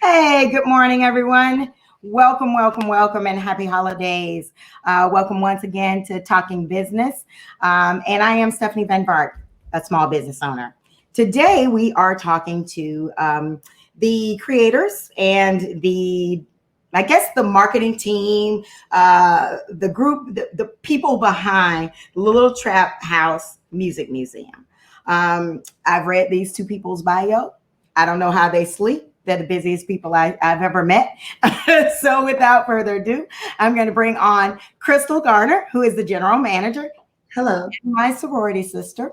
Hey, good morning, everyone. Welcome, welcome, welcome, and happy holidays. Welcome once again to Talking Business. And I am Stephanie Van Vart, a small business owner. Today, we are talking to the creators and the marketing team, the group, the people behind Little Trap House Music Museum. I've read these two people's bio. I don't know how they sleep. They're the busiest people I've ever met. So without further ado, I'm going to bring on Krystal Garner, who is the general manager. Hello. My sorority sister.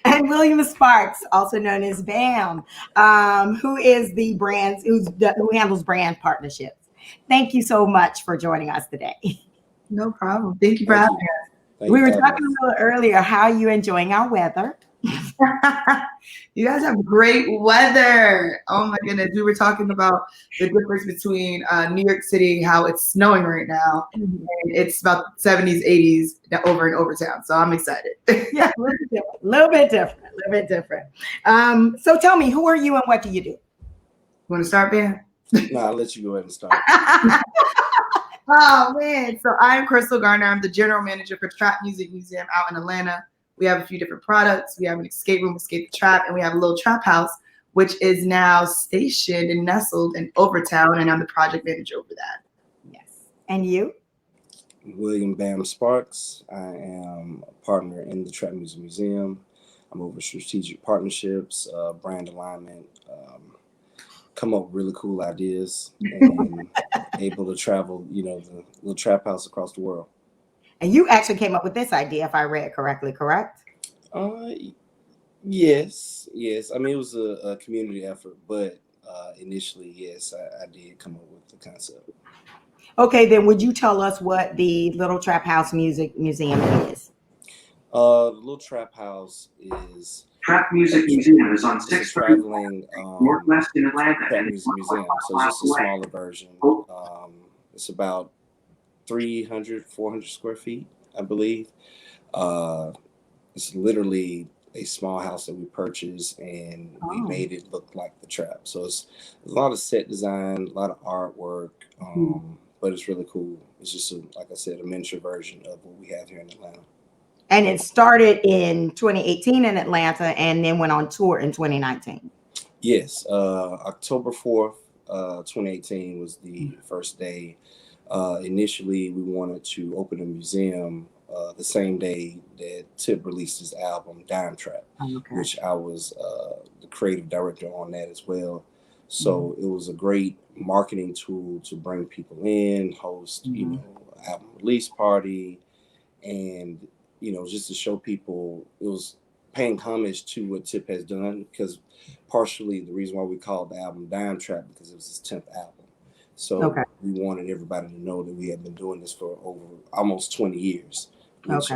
And William Sparks, also known as BAM, who is the brands, who handles brand partnerships. Thank you so much for joining us today. No problem. Thank you for having us. We were talking a little earlier, how are you enjoying our weather? You guys have great weather. Oh my goodness. We were talking about the difference between New York City, how it's snowing right now. Mm-hmm. And it's about 70s, 80s over in Overtown. So I'm excited. Yeah, a little bit different. So tell me, who are you and what do you do? You want to start, Ben? No, I'll let you go ahead and start. Oh man. So I'm Krystal Garner. I'm the general manager for Trap Music Museum out in Atlanta. We have a few different products. We have an escape room, Escape the Trap, and we have a little trap house, which is now stationed and nestled in Overtown, and I'm the project manager over that. Yes. And you? William Bam Sparks. I am a partner in the Trap Music Museum. I'm over strategic partnerships, brand alignment, come up with really cool ideas, and able to travel, the little trap house across the world. And you actually came up with this idea, if I read correctly, correct? Yes. I mean, it was a community effort, but initially, yes, I did come up with the concept. Okay, then would you tell us what the Little Trap House Music Museum is? The Little Trap House is Trap Music Museum is on 6th traveling Northwest in Atlanta. Trap Music Museum, so it's just a smaller version. It's about 300, 400 square feet, I believe. It's literally a small house that we purchased, and we made it look like the trap. So it's a lot of set design, a lot of artwork, but it's really cool. It's just, like I said, a miniature version of what we have here in Atlanta. And it started in 2018 in Atlanta and then went on tour in 2019. Yes, October 4th, 2018 was the first day. Initially, we wanted to open a museum the same day that Tip released his album, Dime Trap, which I was the creative director on that as well. So it was a great marketing tool to bring people in, host, album release party, and, just to show people, it was paying homage to what Tip has done, because partially the reason why we called the album Dime Trap, because it was his 10th album. So we wanted everybody to know that we had been doing this for over almost 20 years, which,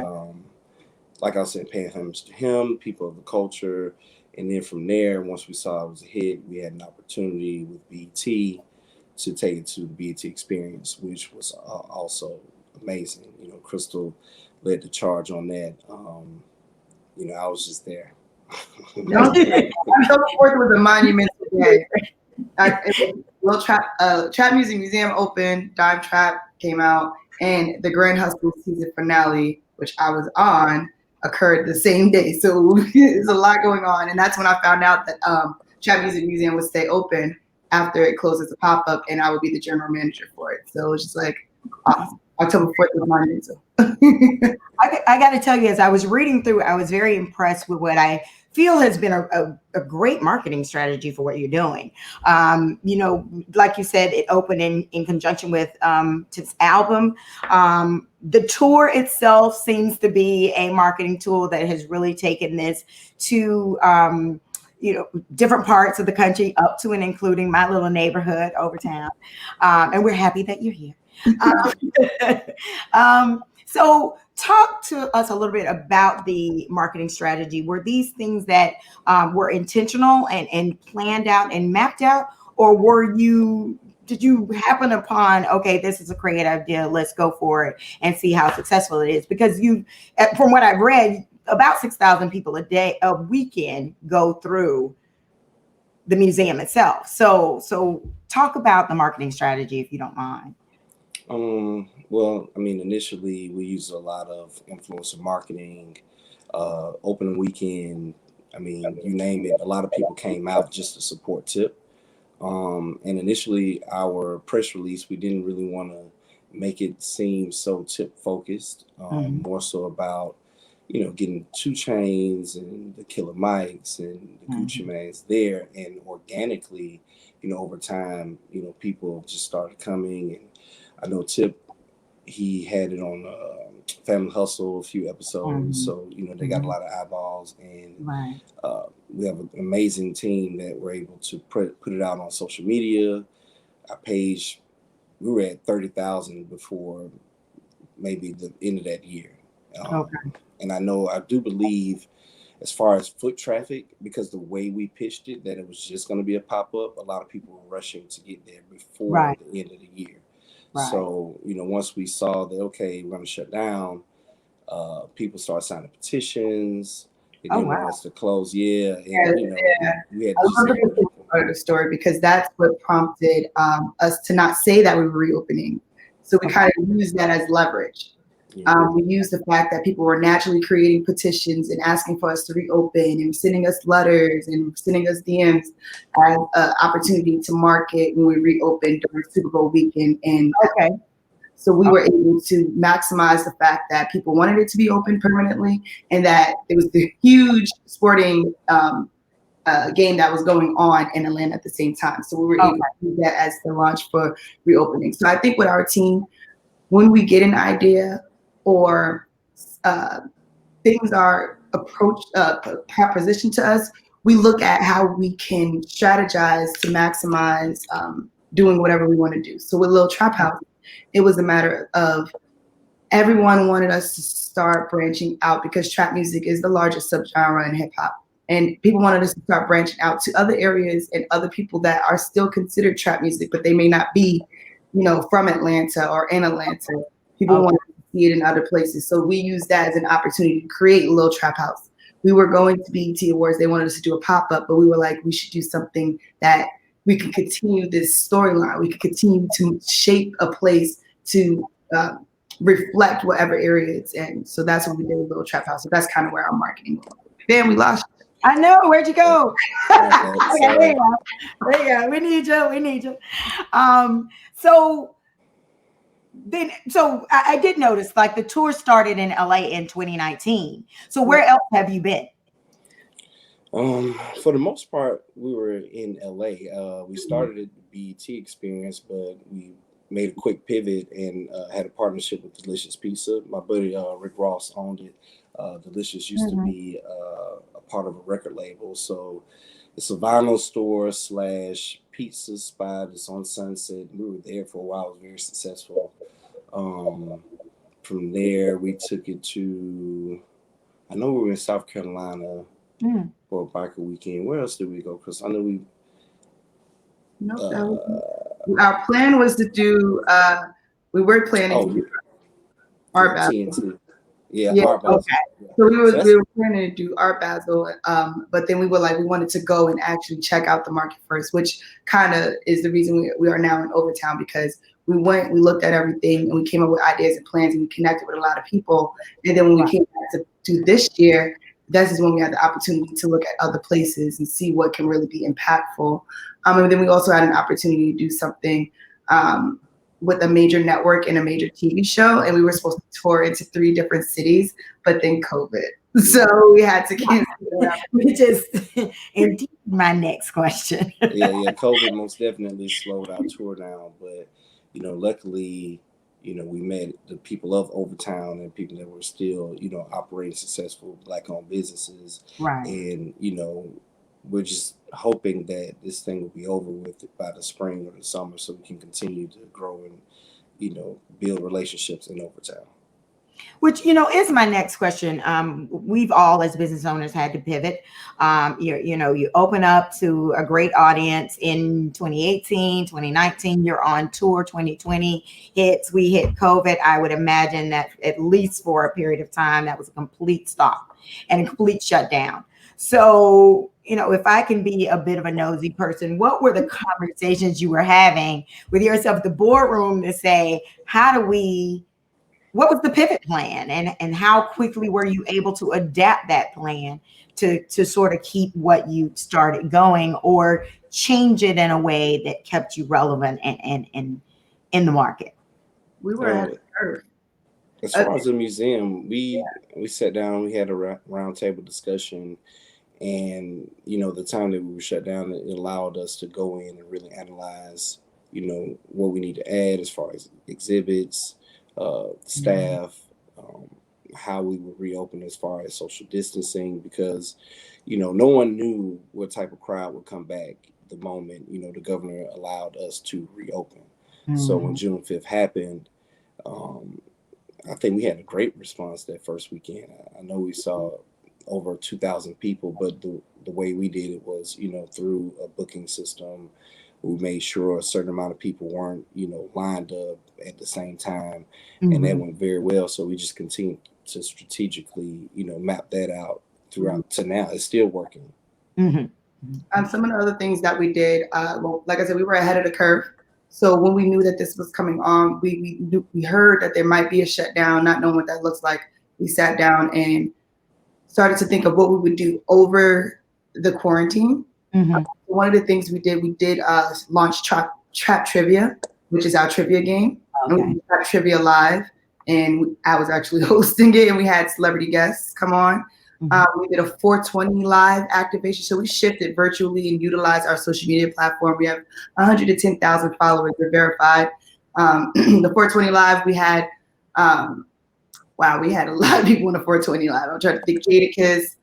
like I said, paying homage to him, people of the culture. And then from there, once we saw it was a hit, we had an opportunity with BET to take it to the BET Experience, which was also amazing. Krystal led the charge on that. I was just there. I'm so forth with a monument today. Trap Music Museum opened, Dime Trap came out, and the Grand Hustle season finale, which I was on, occurred the same day. So there's a lot going on, and that's when I found out that Trap Music Museum would stay open after it closed as a pop-up, and I would be the general manager for it. So it was just like October 4th was my name. So I got to tell you, as I was reading through, I was very impressed with what I feel has been a great marketing strategy for what you're doing. Like you said, it opened in conjunction with Tip's album. The tour itself seems to be a marketing tool that has really taken this to different parts of the country, up to and including my little neighborhood, Overtown. And we're happy that you're here. So talk to us a little bit about the marketing strategy. Were these things that were intentional and planned out and mapped out, or did you happen upon, okay, this is a great idea, let's go for it and see how successful it is? Because from what I've read, about 6,000 people a weekend go through the museum itself. So talk about the marketing strategy, if you don't mind. Well, I mean, initially we used a lot of influencer marketing, opening weekend. I mean, you name it. A lot of people came out just to support Tip. And initially, our press release, we didn't really want to make it seem so Tip focused, more so about, getting 2 Chainz and the Killer Mikes and the Gucci Manes there. And organically, over time, people just started coming. And I know Tip, he had it on Family Hustle, a few episodes. So, they got a lot of eyeballs. And we have an amazing team that were able to put it out on social media. Our page, we were at 30,000 before maybe the end of that year. And I do believe, as far as foot traffic, because the way we pitched it, that it was just going to be a pop-up, a lot of people were rushing to get there before the end of the year. So, once we saw that, okay, we're going to shut down, people started signing petitions. They didn't want us to close. We had I love the part of the story, because that's what prompted us to not say that we were reopening. So we kind of used that as leverage. We used the fact that people were naturally creating petitions and asking for us to reopen, and sending us letters and sending us DMs as an opportunity to market when we reopened during Super Bowl weekend. And so we were able to maximize the fact that people wanted it to be open permanently, and that it was the huge sporting game that was going on in Atlanta at the same time. So we were able to do that as the launch for reopening. So I think with our team, when we get an idea or things are propositioned to us, we look at how we can strategize to maximize doing whatever we want to do. So with Lil Trap House, it was a matter of everyone wanted us to start branching out, because trap music is the largest subgenre in hip hop. And people wanted us to start branching out to other areas and other people that are still considered trap music, but they may not be, from Atlanta or in Atlanta. People wanted to see it in other places. So we used that as an opportunity to create Lil Trap House. We were going to BET Awards. They wanted us to do a pop-up, but we were like, we should do something that we can continue this storyline. We could continue to shape a place to reflect whatever area it's in. So that's what we did with Lil Trap House. So that's kind of where our marketing was. Then we lost. I know. Where'd you go? There you go. We need you. So I did notice, like, the tour started in LA in 2019. So where else have you been? For the most part, we were in LA. We started at the BET experience, but we made a quick pivot and had a partnership with Delicious Pizza. My buddy Rick Ross owned it. Delicious used to be a part of a record label. So it's a vinyl store / pizza spot. It's on Sunset. We were there for a while. It was very successful. From there, we took it to, I know we were in South Carolina for a biker weekend. Where else did we go? Because I know our plan was to do, we were planning to do Art Basel. Art Basel. So we were planning to do Art Basel, but then we were like, we wanted to go and actually check out the market first, which kind of is the reason we are now in Overtown, because we looked at everything, and we came up with ideas and plans, and we connected with a lot of people. And then when we came back to do this year, this is when we had the opportunity to look at other places and see what can really be impactful. And then we also had an opportunity to do something with a major network and a major TV show, and we were supposed to tour into 3 different cities, but then COVID. So we had to cancel that. Which is indeed my next question. COVID most definitely slowed our tour down, but luckily, we met the people of Overtown and people that were still, operating successful Black-owned businesses. Right. And, we're just hoping that this thing will be over with by the spring or the summer, so we can continue to grow and, build relationships in Overtown. Which, is my next question. We've all, as business owners, had to pivot. You open up to a great audience in 2018, 2019. You're on tour. 2020 hits. We hit COVID. I would imagine that at least for a period of time, that was a complete stop and a complete shutdown. So, if I can be a bit of a nosy person, what were the conversations you were having with yourself, the boardroom, to say, what was the pivot plan, and how quickly were you able to adapt that plan to sort of keep what you started going, or change it in a way that kept you relevant and in the market? We were ahead of the curve. As far as the museum, we sat down, we had a round table discussion, and the time that we were shut down, it allowed us to go in and really analyze, what we need to add as far as exhibits, staff, how we would reopen as far as social distancing, because no one knew what type of crowd would come back the moment the governor allowed us to reopen. So when June 5th happened, I think we had a great response that first weekend. I know we saw over 2,000 people, but the way we did it was, through a booking system. We made sure a certain amount of people weren't, lined up at the same time, and that went very well. So we just continued to strategically, map that out throughout to now. It's still working. Some of the other things that we did, like I said, we were ahead of the curve. So when we knew that this was coming on, we heard that there might be a shutdown, not knowing what that looks like. We sat down and started to think of what we would do over the quarantine. One of the things we did launch Trap Trivia, which is our trivia game. Okay. And we did Trap Trivia live, and I was actually hosting it, and we had celebrity guests come on. We did a 420 live activation, so we shifted virtually and utilized our social media platform. We have 110,000 followers. We're verified. The 420 live, we had we had a lot of people on the 420 live. I'm trying to think. Jadakiss,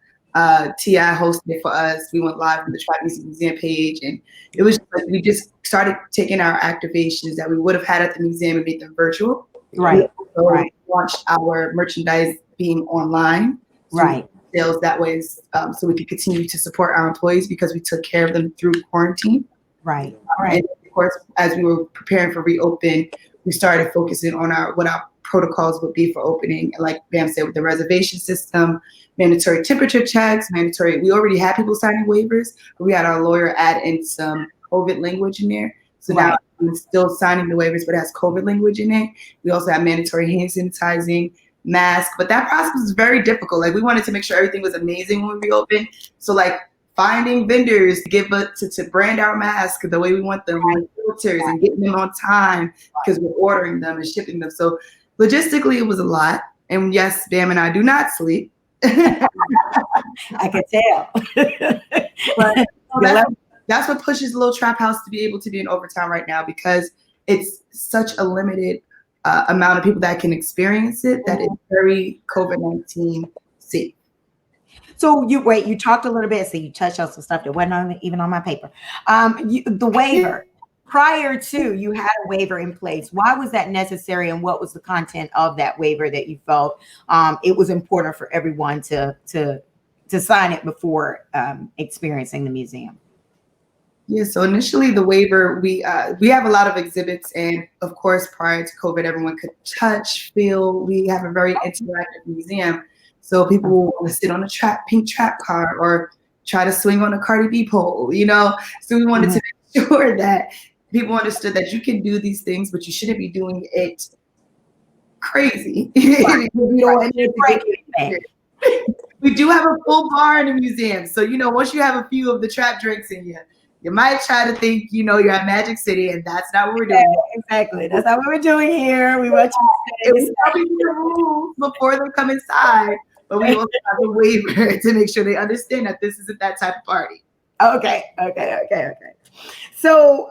Ti hosted it for us. We went live from the Trap Music Museum page, and it was just like we just started taking our activations that we would have had at the museum and made them virtual. Right. We launched our merchandise being online. Right. Sales that way, so we could continue to support our employees because we took care of them through quarantine. Right. And of course, as we were preparing for reopen, we started focusing on what our protocols would be for opening. And like Bam said, with the reservation system, mandatory temperature checks, we already had people signing waivers, but we had our lawyer add in some COVID language in there. So now I'm still signing the waivers, but it has COVID language in it. We also have mandatory hand sanitizing, mask, but that process was very difficult. Like, we wanted to make sure everything was amazing when we reopened. So like finding vendors to give us to brand our masks the way we want them, with filters, and getting them on time because we're ordering them and shipping them. So logistically, it was a lot. And yes, Bam and I do not sleep. I could tell. But that's what pushes Little Trap House to be able to be in Overtown right now, because it's such a limited amount of people that can experience it, that it's very COVID-19 safe. So you talked a little bit, so you touched on some stuff that wasn't even on my paper. The waiver, prior to, you had a waiver in place. Why was that necessary, and what was the content of that waiver that you felt it was important for everyone to sign it before experiencing the museum? Yeah, so initially the waiver, we have a lot of exhibits, and of course, prior to COVID, everyone could touch, feel. We have a very interactive museum, so people will want to sit on a pink trap car or try to swing on a Cardi B pole, So we wanted to make sure that people understood that you can do these things, but you shouldn't be doing it crazy. We do have a full bar in the museum, so once you have a few of the trap drinks in you might try to think, you're at Magic City, and that's not what we're doing. Exactly. That's not what we're doing here. We want you to tell people the rules before they come inside, but we also have a waiver to make sure they understand that this isn't that type of party. Okay. So,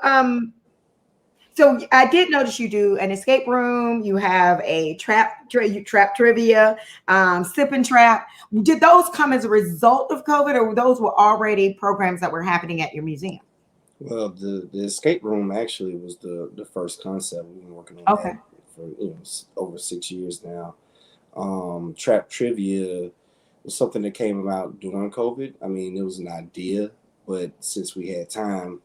so I did notice you do an escape room. You have a trap trivia, sip and trap. Did those come as a result of COVID, or those were already programs that were happening at your museum? Well, the escape room actually was the first concept. We've been working on that for over 6 years now. Trap trivia was something that came about during COVID. I mean, it was an idea, but since we had time,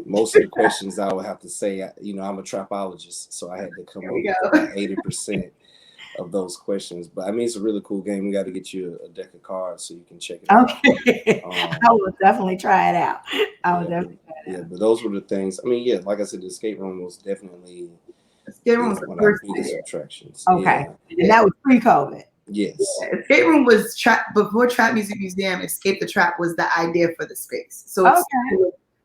most of the questions I would have to say, I'm a trapologist, so I had to come up with 80% of those questions. But I mean, it's a really cool game. We got to get you a deck of cards so you can check it out. Okay. I will definitely try it out. But those were the things. I mean, yeah, like I said, the escape room was definitely escape room was one the of our first biggest idea. attractions. Okay. And that was pre-COVID. Yes. Escape room was before Trap Music Museum. Escape the Trap was the idea for the space. So it's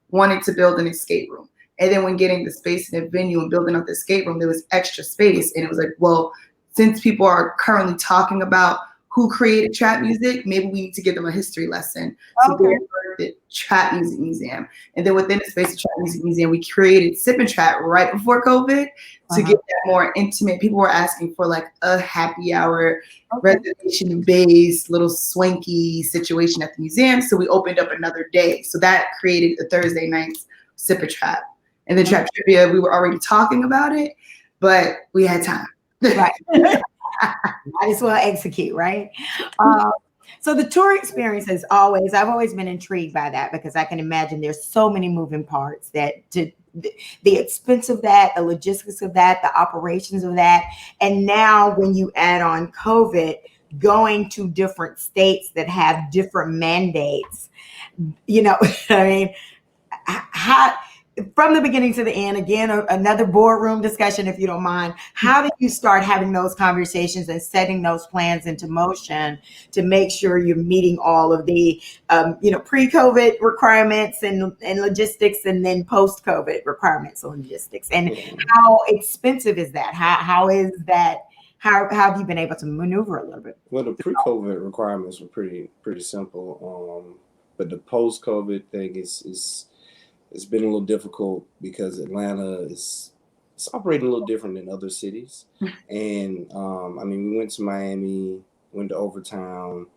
wanting to build an escape room. And then when getting the space in the venue and building up the escape room, there was extra space. And it was like, well, since people are currently talking about who created trap music, maybe we need to give them a history lesson. So we the Trap Music Museum. And then within the space of Trap Music Museum, we created Sip and Trap right before COVID to get that more intimate. People were asking for like a happy hour, reservation-based, little swanky situation at the museum. So we opened up another day. So that created the Thursday nights Sip and Trap. And then Trap Trivia, we were already talking about it, but we had time. Right. Might as well execute, right? So the tour experience is I've always been intrigued by that, because I can imagine there's so many moving parts that the expense of that, the logistics of that, the operations of that. And now when you add on COVID, going to different states that have different mandates, I mean, how, from the beginning to the end, again, another boardroom discussion, if you don't mind. How did you start having those conversations and setting those plans into motion to make sure you're meeting all of the, pre-COVID requirements and logistics, and then post-COVID requirements and logistics? And how expensive is that? How is that? How have you been able to maneuver a little bit? Well, the pre-COVID requirements were pretty simple, but the post-COVID thing is. It's been a little difficult because Atlanta it's operating a little different than other cities. And we went to Miami, went to Overtown.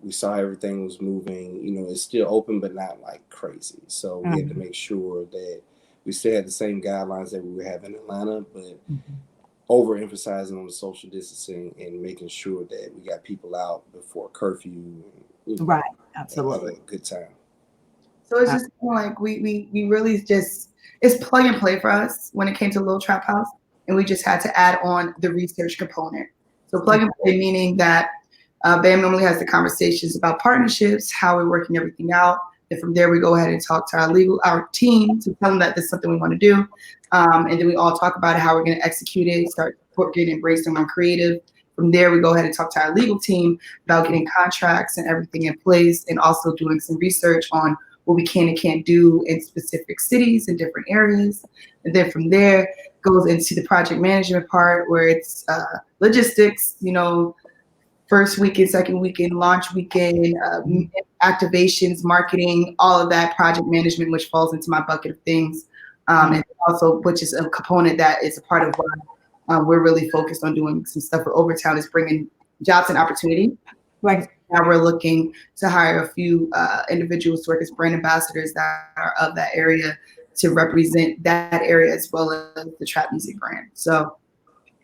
We saw everything was moving. It's still open, but not like crazy. So we had to make sure that we still had the same guidelines that we would have in Atlanta, but overemphasizing on the social distancing and making sure that we got people out before curfew. Right, absolutely. Have a good time. So it's just like we really just, it's plug and play for us when it came to Little Trap House, and we just had to add on the research component. So plug and play meaning that BAM normally has the conversations about partnerships, how we're working everything out. And from there, we go ahead and talk to our team to tell them that this is something we want to do. And then we all talk about how we're going to execute it, start getting brainstorming on creative. From there, we go ahead and talk to our legal team about getting contracts and everything in place, and also doing some research on what we can and can't do in specific cities and different areas. And then from there goes into the project management part, where it's logistics, first weekend, second weekend, launch weekend, activations, marketing, all of that project management, which falls into my bucket of things. And also, which is a component that is a part of why we're really focused on doing some stuff for Overtown, is bringing jobs and opportunity. Right now, we're looking to hire a few individuals to work as brand ambassadors that are of that area to represent that area as well as the trap music brand. So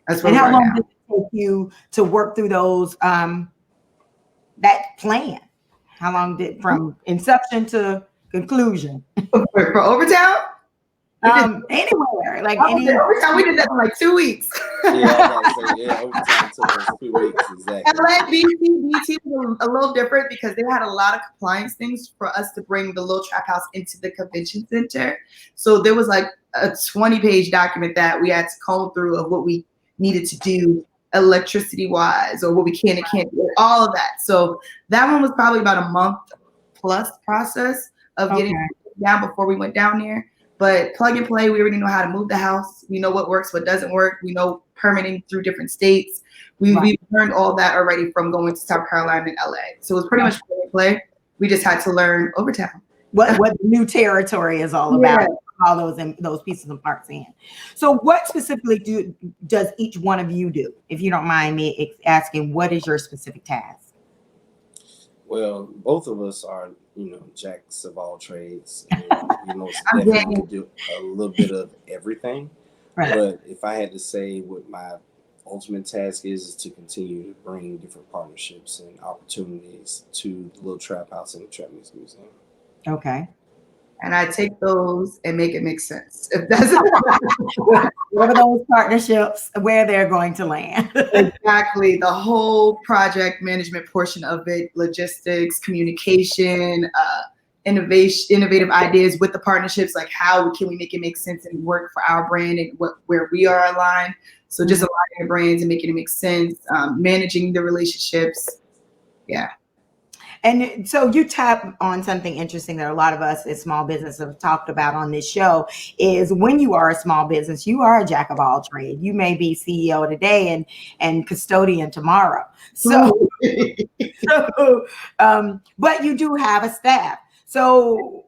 that's what. And how long did it take you to work through those that plan? How long did from inception to conclusion for Overtown? Anywhere, like Overtown, we did that in like 2 weeks. Overtown took us 2 weeks exactly. LA, BT was a little different because they had a lot of compliance things for us to bring the Little Trap House into the convention center. So there was like a 20-page document that we had to comb through of what we needed to do electricity wise, or what we can and can't do, all of that. So that one was probably about a month plus process of getting down before we went down there. But plug and play, we already know how to move the house. We know what works, what doesn't work. We know permitting through different states. We've learned all that already from going to South Carolina and LA. So it was pretty much plug and play. We just had to learn Overtown. What the new territory is all about, all those pieces and parts in. So what specifically does each one of you do? If you don't mind me asking, what is your specific task? Well, both of us are, jacks of all trades. Definitely do a little bit of everything. Right. But if I had to say what my ultimate task is to continue to bring different partnerships and opportunities to the Little Trap House and the Trap Music Museum. Okay. and I take those and make it make sense. If that's What are those partnerships, where they're going to land? exactly the whole project management portion of it, logistics, communication, innovative ideas with the partnerships, like how can we make it make sense and work for our brand and where we are aligned. So just aligning the brands and making it make sense, managing the relationships. Yeah. And so you tap on something interesting that a lot of us as small business have talked about on this show is when you are a small business, you are a jack of all trades. You may be CEO today and custodian tomorrow. So, but you do have a staff. So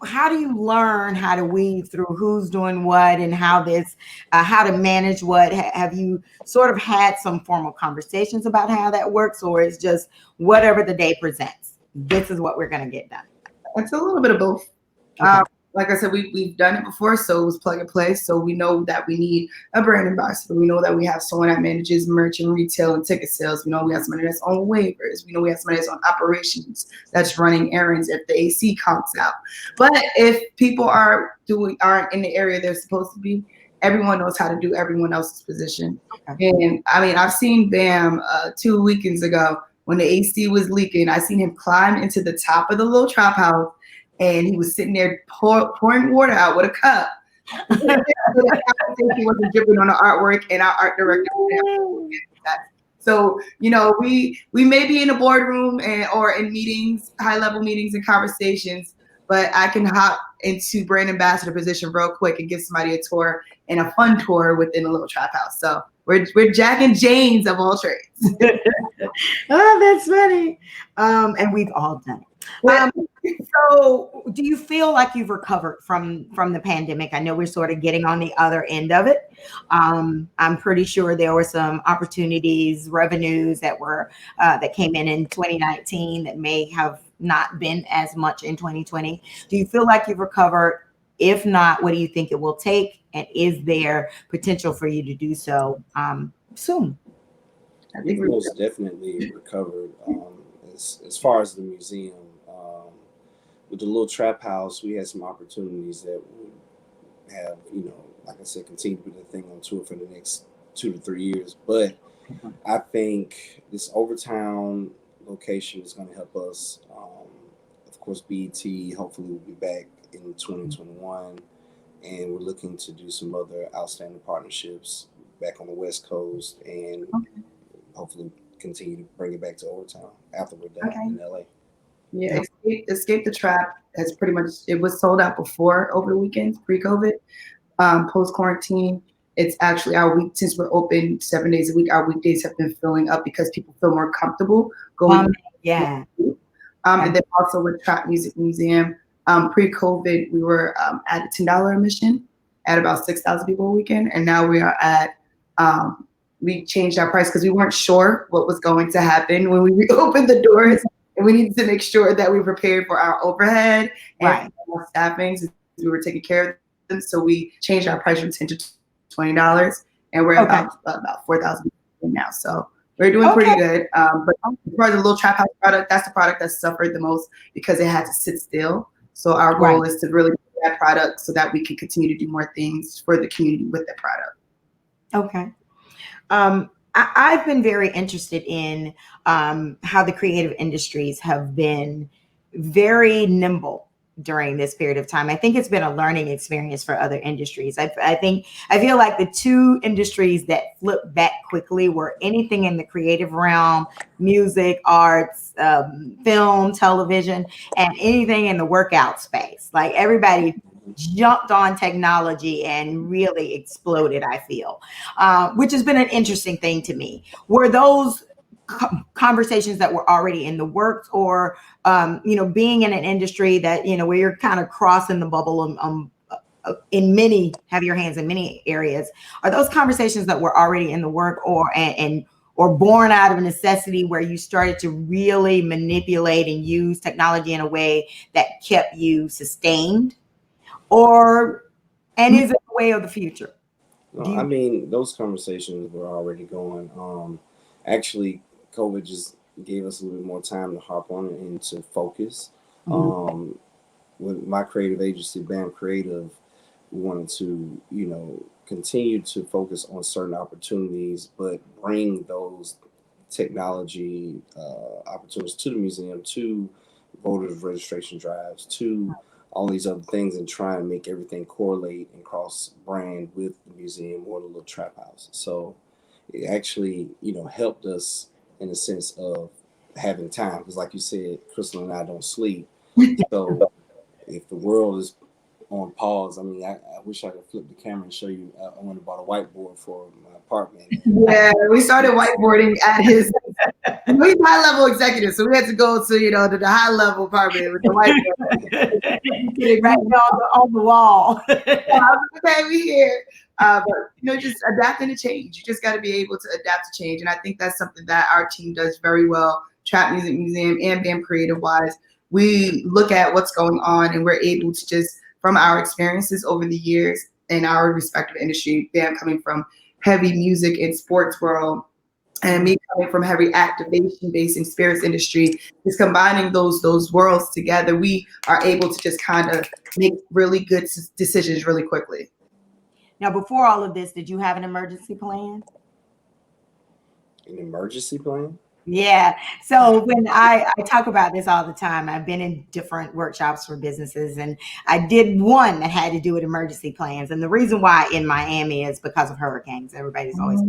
how do you learn how to weave through who's doing what and how to manage what? Have you sort of had some formal conversations about how that works, or is just whatever the day presents? This is what we're going to get done. It's a little bit of both. Okay. Like I said, we've done it before, so it was plug and play. So we know that we need a brand ambassador. We know that we have someone that manages merch and retail and ticket sales. We know we have somebody that's on waivers. We know we have somebody that's on operations, that's running errands if the AC counts out. But if people aren't in the area they're supposed to be, everyone knows how to do everyone else's position. Okay. And I mean, I've seen Bam 2 weekends ago when the AC was leaking. I seen him climb into the top of the little trap house. And he was sitting there pouring water out with a cup. He wasn't dripping on the artwork, and our art director. So, we may be in a boardroom or in meetings, high-level meetings and conversations, but I can hop into brand ambassador position real quick and give somebody a tour and a fun tour within a little trap house. So we're Jack and Janes of all trades. Oh, that's funny. And we've all done it. So do you feel like you've recovered from the pandemic? I know we're sort of getting on the other end of it. I'm pretty sure there were some opportunities, revenues that came in 2019 that may have not been as much in 2020. Do you feel like you've recovered? If not, what do you think it will take? And is there potential for you to do so soon? I think we most definitely recovered. As far as the museum, with the little trap house, we had some opportunities that would have, like I said, continue to be the thing on tour for the next 2 to 3 years. But I think this Overtown location is going to help us. Of course, BET hopefully will be back in 2021, and we're looking to do some other outstanding partnerships back on the West Coast, and hopefully continue to bring it back to Overtown after we're done in LA. Yeah, Escape the Trap has pretty much, it was sold out before over the weekends, pre-COVID, post-quarantine. It's actually since we're open 7 days a week, our weekdays have been filling up because people feel more comfortable going. Yeah. And then also with Trap Music Museum, pre-COVID, we were at a $10 admission at about 6,000 people a weekend. And now we are at, we changed our price because we weren't sure what was going to happen when we reopened the doors. And we needed to make sure that we prepared for our overhead and our staffing since we were taking care of them. So we changed our price from $10 to $20, and we're about 4,000 now. So we're doing pretty good. But as far as the little trap house product, that's the product that suffered the most because it had to sit still. So our goal is to really do that product so that we can continue to do more things for the community with that product. Okay. I've been very interested in how the creative industries have been very nimble during this period of time. I think it's been a learning experience for other industries. I feel like the two industries that flipped back quickly were anything in the creative realm, music, arts, film, television, and anything in the workout space. Like everybody jumped on technology and really exploded, I feel, which has been an interesting thing to me. Were those conversations that were already in the works, or being in an industry that where you're kind of crossing the bubble have your hands in many areas? Are those conversations that were already in the work, or born out of a necessity where you started to really manipulate and use technology in a way that kept you sustained? And is it the way of the future? I mean, those conversations were already going. Actually, COVID just gave us a little bit more time to hop on it and to focus. with my creative agency, BAM Creative, we wanted to, continue to focus on certain opportunities, but bring those technology opportunities to the museum, to voter registration drives, to all these other things, and try and make everything correlate and cross brand with the museum or the little trap house. So it actually, helped us in the sense of having time, because like you said, Krystal and I don't sleep. So if the world is on pause, I mean, I wish I could flip the camera and show you. I went and bought a whiteboard for my apartment. Yeah, we started whiteboarding at his. He's high level executive, so we had to go to to the high level apartment with the whiteboard. Right on the wall. Okay, we here. But just adapting to change. You just got to be able to adapt to change, and I think that's something that our team does very well. Trap Music Museum and BAM Creative wise, we look at what's going on, and we're able to just, from our experiences over the years in our respective industry, BAM coming from heavy music and sports world, and me coming from heavy activation-based and spirits industry, is combining those worlds together. We are able to just kind of make really good decisions really quickly. Now, before all of this, did you have an emergency plan? An emergency plan? Yeah. So when I talk about this all the time, I've been in different workshops for businesses, and I did one that had to do with emergency plans. And the reason why in Miami is because of hurricanes. Everybody's always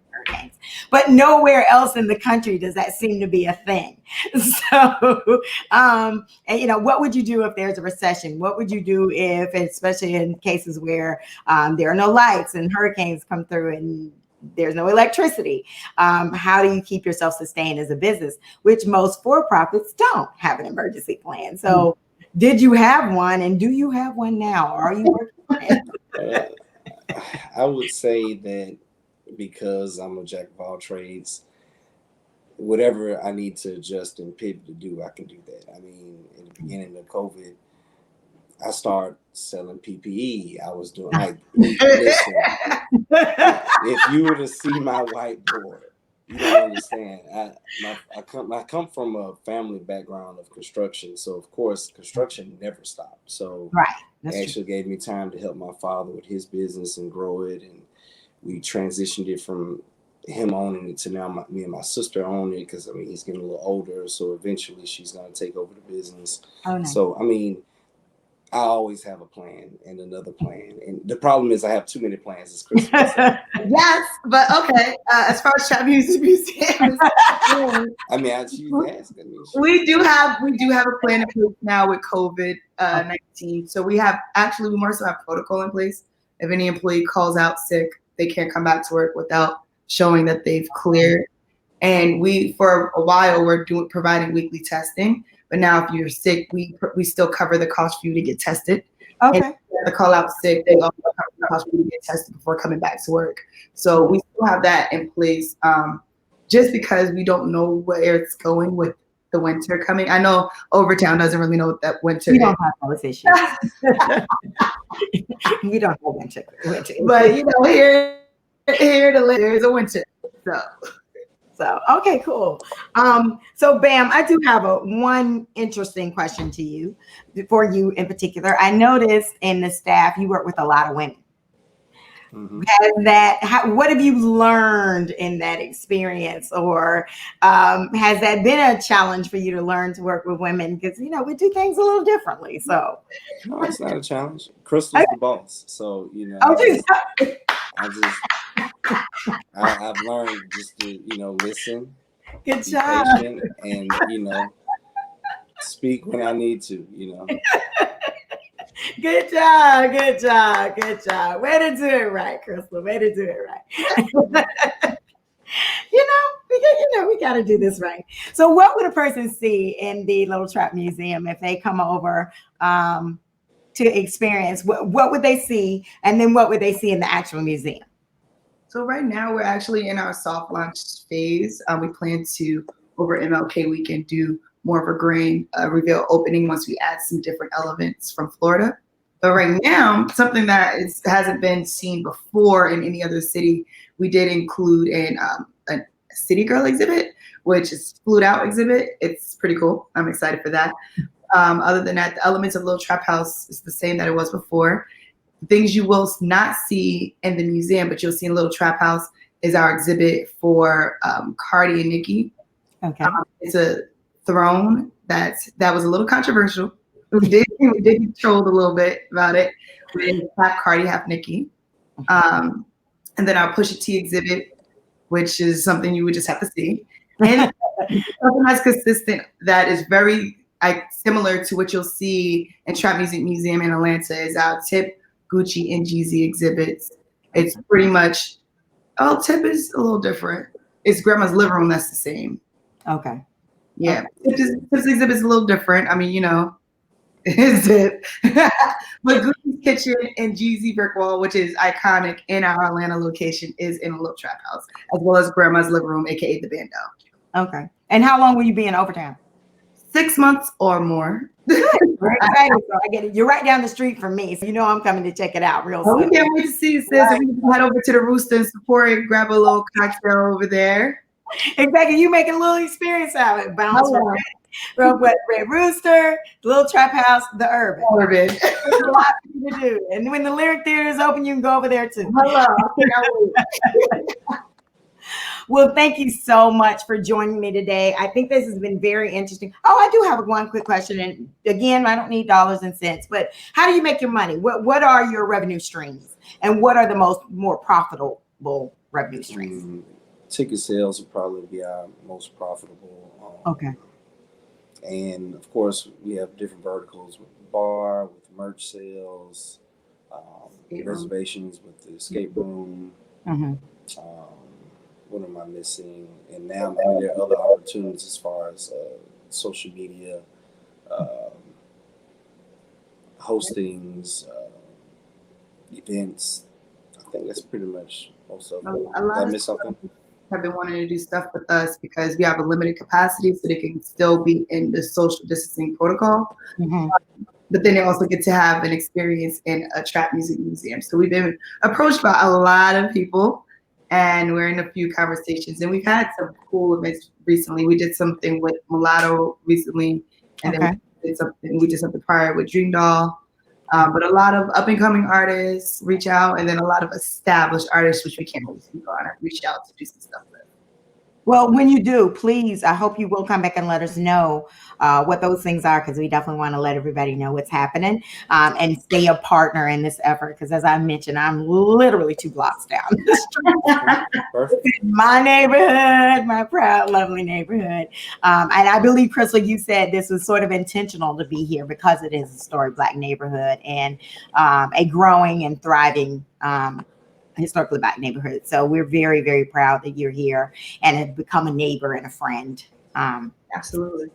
hurricanes, but nowhere else in the country does that seem to be a thing. So, and what would you do if there's a recession? What would you do if, especially in cases where there are no lights and hurricanes come through and there's no electricity? How do you keep yourself sustained as a business, which most for-profits don't have an emergency plan? So did you have one, and do you have one now? Or are you working on it? I would say that because I'm a jack of all trades, whatever I need to adjust and pivot to do, I can do that. I mean, in the beginning of COVID, I started selling PPE. I was doing listen, if you were to see my whiteboard, you don't understand. I come from a family background of construction, so of course construction never stopped. So right, it actually gave me time to help my father with his business and grow it, and we transitioned it from him owning it to now me and my sister own it, because he's getting a little older, so eventually she's going to take over the business. Oh, nice. So I always have a plan and another plan. And the problem is I have too many plans. It's Christmas. Yes, but okay. As far as Trap Music Museum, we do have a plan in place now with COVID-19. So we more so have protocol in place. If any employee calls out sick, they can't come back to work without showing that they've cleared. And we, for a while, we're providing weekly testing. But now, if you're sick, we still cover the cost for you to get tested. Okay. And if you have to call out sick, they also cover the cost for you to get tested before coming back to work. So we still have that in place, just because we don't know where it's going with the winter coming. I know Overtown doesn't really know what that winter is. We don't have those issues. We don't have winter. But here to live, there's a winter. So, okay, cool. So BAM, I do have one interesting question to you, for you in particular. I noticed in the staff, you work with a lot of women. Mm-hmm. What have you learned in that experience? Or has that been a challenge for you to learn to work with women? Because, we do things a little differently. So no, it's not a challenge. Krystal's the boss. So, I've learned just to, listen. Good be job. Patient and, speak when I need to, Good job. Way to do it right, Krystal. Way to do it right. We got to do this right. So what would a person see in the Little Trap Museum if they come over to experience? What would they see? And then what would they see in the actual museum? So right now we're actually in our soft launch phase. We plan to, over MLK weekend, do more of a grand reveal opening once we add some different elements from Florida. But right now, something that hasn't been seen before in any other city, we did include a City Girl exhibit, which is Flued Out exhibit. It's pretty cool. I'm excited for that. Other than that, the elements of Little Trap House is the same that it was before. The things you will not see in the museum, but you'll see in Little Trap House, is our exhibit for Cardi and Nicki. Okay. It's a throne that was a little controversial. We did get trolled a little bit about it. We didn't have Cardi, have Nicki. And then our Pusha T exhibit, which is something you would just have to see. And something that's consistent that is very similar to what you'll see in Trap Music Museum in Atlanta is our Tip, Gucci, and Jeezy exhibits. It's pretty much, Tip is a little different. It's Grandma's living room that's the same. Okay. Yeah, Tip's exhibit is a little different. I mean, is it? But Gucci's kitchen and Jeezy brick wall, which is iconic in our Atlanta location, is in a Little Trap House, as well as Grandma's living room, aka the Bando. Okay. And how long will you be in Overtown? 6 months or more. We're excited, so I get it. You're right down the street from me, so I'm coming to check it out real soon. We can't wait to see you, sis. Right. We can head over to the Rooster and support it, grab a little cocktail over there. Exactly. You make a little experience out of it. Bounce from Red Rooster, the Little Trap House, the Urban. There's a lot for you to do. And when the Lyric Theater is open, you can go over there too. Well, thank you so much for joining me today. I think this has been very interesting. Oh, I do have one quick question. And again, I don't need dollars and cents, but how do you make your money? What are your revenue streams? And what are the more profitable revenue streams? Ticket sales will probably be our most profitable. Okay. And of course, we have different verticals with the bar, with merch sales, reservations with the escape room. Mm-hmm. What am I missing? And now maybe there are other opportunities as far as social media, hostings, events. I think that's pretty much most of it. Did I miss something? Have been wanting to do stuff with us because we have a limited capacity, so they can still be in the social distancing protocol. Mm-hmm. But then they also get to have an experience in a trap music museum. So we've been approached by a lot of people, and we're in a few conversations. And we've had some cool events recently. We did something with Mulatto recently, and then we did something prior with Dream Doll. But a lot of up-and-coming artists reach out, and then a lot of established artists, which we can't really speak on, reach out to do some stuff with. Well, when you do, please, I hope you will come back and let us know what those things are, because we definitely want to let everybody know what's happening and stay a partner in this effort. Because as I mentioned, I'm literally 2 blocks down the street. My neighborhood, my proud, lovely neighborhood. And I believe, Krystal, you said this was sort of intentional to be here because it is a historic Black neighborhood and a growing and thriving historically Black neighborhood. So we're very, very proud that you're here and have become a neighbor and a friend. Absolutely.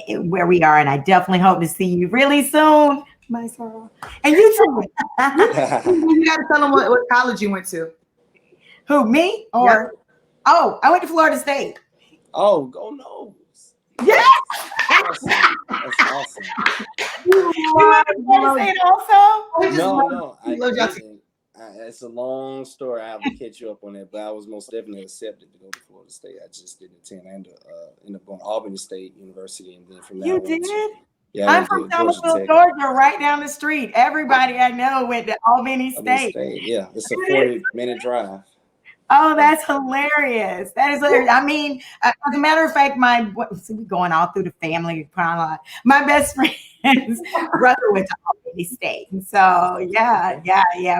Where we are. And I definitely hope to see you really soon, my Sarah. And you too. You got to tell them what college you went to. Who, me? Or, yep. Oh, I went to Florida State. Oh, go Noles. Yes. That's awesome. You went to Florida State also? No. It's a long story. I have to catch you up on that, but I was most definitely accepted to go to Florida State. I just didn't attend. I ended up going to Albany State University, and then from there. You did? Yeah, I'm from Thomasville, Georgia, right down the street. Everybody I know went to Albany State. Yeah, it's a 40-minute drive. Oh, that's hilarious. That is hilarious. I mean, as a matter of fact, we're going all through the family. My best friend's brother went to Albany State. And so, yeah.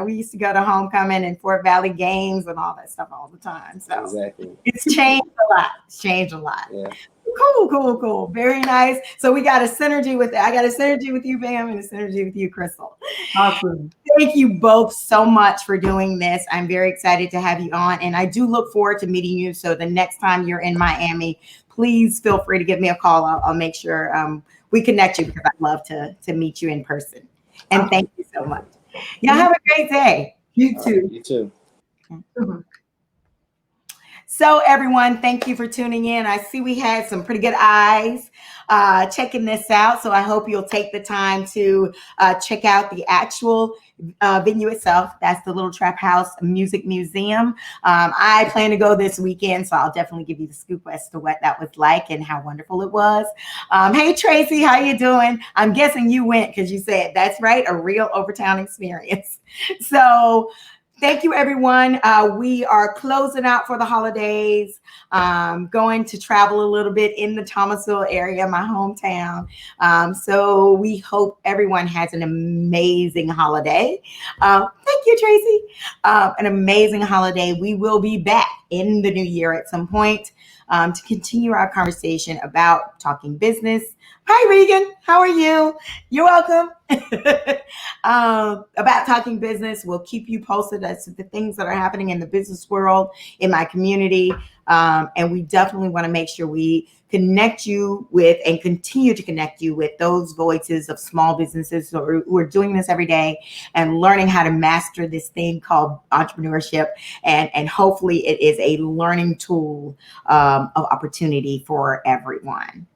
We used to go to homecoming and Fort Valley games and all that stuff all the time. So exactly. It's changed a lot. Yeah. Cool. Very nice. So we got a synergy with that. I got a synergy with you, Bam, and a synergy with you, Krystal. Awesome. Thank you both so much for doing this. I'm very excited to have you on, and I do look forward to meeting you. So the next time you're in Miami, please feel free to give me a call. I'll make sure we connect you, because I'd love to meet you in person. And thank you so much. Y'all have a great day. You too. You too. Okay. So everyone, thank you for tuning in. I see we had some pretty good eyes checking this out. So I hope you'll take the time to check out the actual venue itself. That's the Little Trap House Music Museum. I plan to go this weekend, so I'll definitely give you the scoop as to what that was like and how wonderful it was. Hey Tracy, how you doing? I'm guessing you went because you said that's right, a real Overtown experience. So thank you, everyone. We are closing out for the holidays, going to travel a little bit in the Thomasville area, my hometown. So we hope everyone has an amazing holiday. Thank you, Tracy. An amazing holiday. We will be back in the new year at some point to continue our conversation about talking business. Hi, Regan. How are you? You're welcome. About talking business. We'll keep you posted as to the things that are happening in the business world, in my community. And we definitely want to make sure we connect you with and continue to connect you with those voices of small businesses who are doing this every day and learning how to master this thing called entrepreneurship. And hopefully it is a learning tool of opportunity for everyone.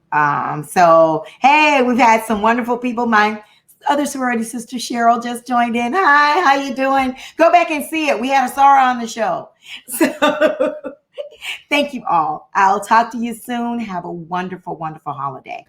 So, hey, we've had some wonderful people. My other sorority sister Cheryl just joined in. Hi, how you doing? Go back and see it. We had a Sarah on the show. So thank you all. I'll talk to you soon. Have a wonderful, wonderful holiday.